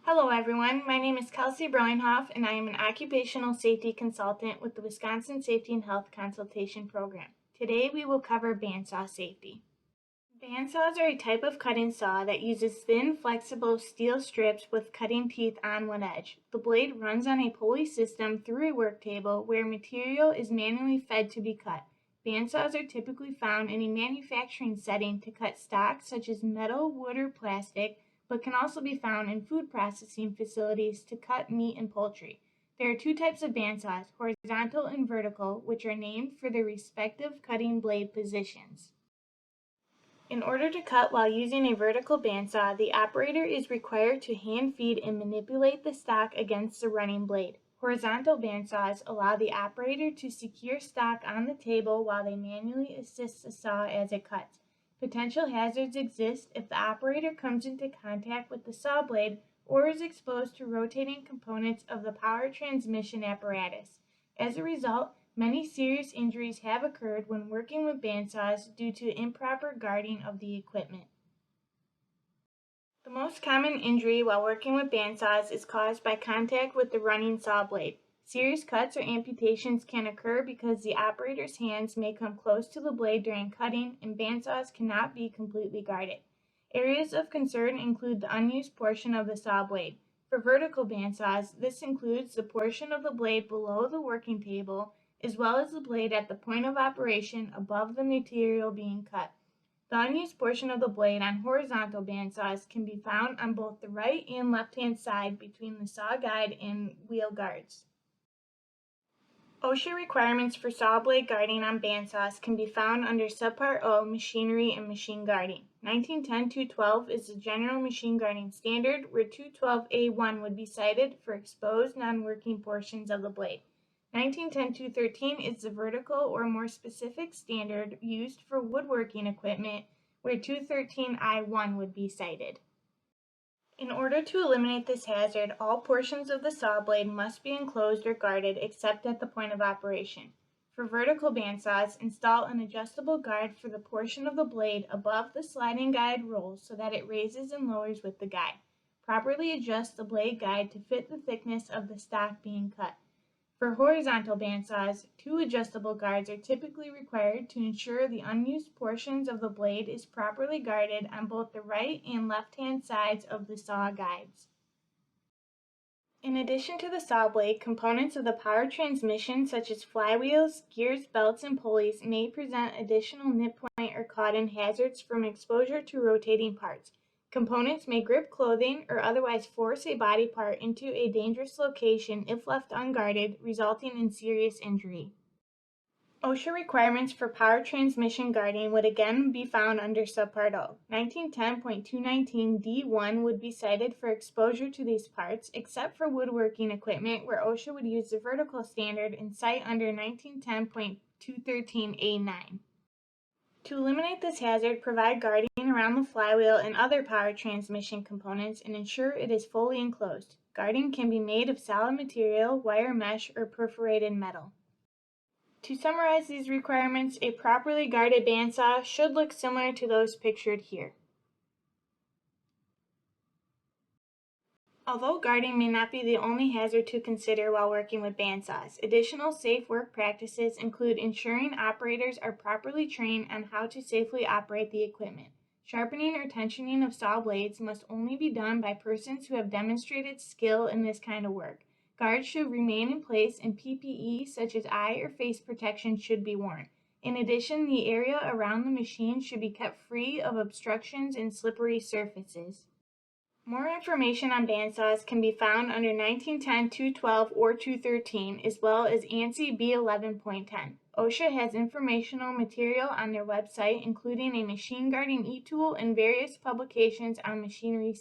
Hello everyone, my name is Kelsey Broenhoff and I am an occupational safety consultant with the Wisconsin Safety and Health Consultation Program. Today we will cover bandsaw safety. Bandsaws are a type of cutting saw that uses thin, flexible steel strips with cutting teeth on one edge. The blade runs on a pulley system through a work table where material is manually fed to be cut. Bandsaws are typically found in a manufacturing setting to cut stock such as metal, wood, or plastic, but can also be found in food processing facilities to cut meat and poultry. There are two types of bandsaws, horizontal and vertical, which are named for their respective cutting blade positions. In order to cut while using a vertical bandsaw, the operator is required to hand feed and manipulate the stock against the running blade. Horizontal bandsaws allow the operator to secure stock on the table while they manually assist the saw as it cuts. Potential hazards exist if the operator comes into contact with the saw blade or is exposed to rotating components of the power transmission apparatus. As a result, many serious injuries have occurred when working with bandsaws due to improper guarding of the equipment. The most common injury while working with bandsaws is caused by contact with the running saw blade. Serious cuts or amputations can occur because the operator's hands may come close to the blade during cutting, and bandsaws cannot be completely guarded. Areas of concern include the unused portion of the saw blade. For vertical bandsaws, this includes the portion of the blade below the working table, as well as the blade at the point of operation above the material being cut. The unused portion of the blade on horizontal bandsaws can be found on both the right and left-hand side between the saw guide and wheel guards. OSHA requirements for saw blade guarding on bandsaws can be found under Subpart O, Machinery and Machine Guarding. 1910-212 is the general machine guarding standard, where 212A1 would be cited for exposed non-working portions of the blade. 1910-213 is the vertical or more specific standard used for woodworking equipment, where 213I1 would be cited. In order to eliminate this hazard, all portions of the saw blade must be enclosed or guarded except at the point of operation. For vertical bandsaws, install an adjustable guard for the portion of the blade above the sliding guide roll so that it raises and lowers with the guide. Properly adjust the blade guide to fit the thickness of the stock being cut. For horizontal bandsaws, two adjustable guards are typically required to ensure the unused portions of the blade is properly guarded on both the right and left-hand sides of the saw guides. In addition to the saw blade, components of the power transmission such as flywheels, gears, belts, and pulleys may present additional nip point or caught-in hazards from exposure to rotating parts. Components may grip clothing or otherwise force a body part into a dangerous location if left unguarded, resulting in serious injury. OSHA requirements for power transmission guarding would again be found under Subpart O. 1910.219D1 would be cited for exposure to these parts, except for woodworking equipment, where OSHA would use the vertical standard and cite under 1910.213A9. To eliminate this hazard, provide guarding around the flywheel and other power transmission components and ensure it is fully enclosed. Guarding can be made of solid material, wire mesh, or perforated metal. To summarize these requirements, a properly guarded bandsaw should look similar to those pictured here. Although guarding may not be the only hazard to consider while working with bandsaws, additional safe work practices include ensuring operators are properly trained on how to safely operate the equipment. Sharpening or tensioning of saw blades must only be done by persons who have demonstrated skill in this kind of work. Guards should remain in place and PPE such as eye or face protection should be worn. In addition, the area around the machine should be kept free of obstructions and slippery surfaces. More information on bandsaws can be found under 1910-212 or 213, as well as ANSI B11.10. OSHA has informational material on their website, including a machine guarding e-tool and various publications on machinery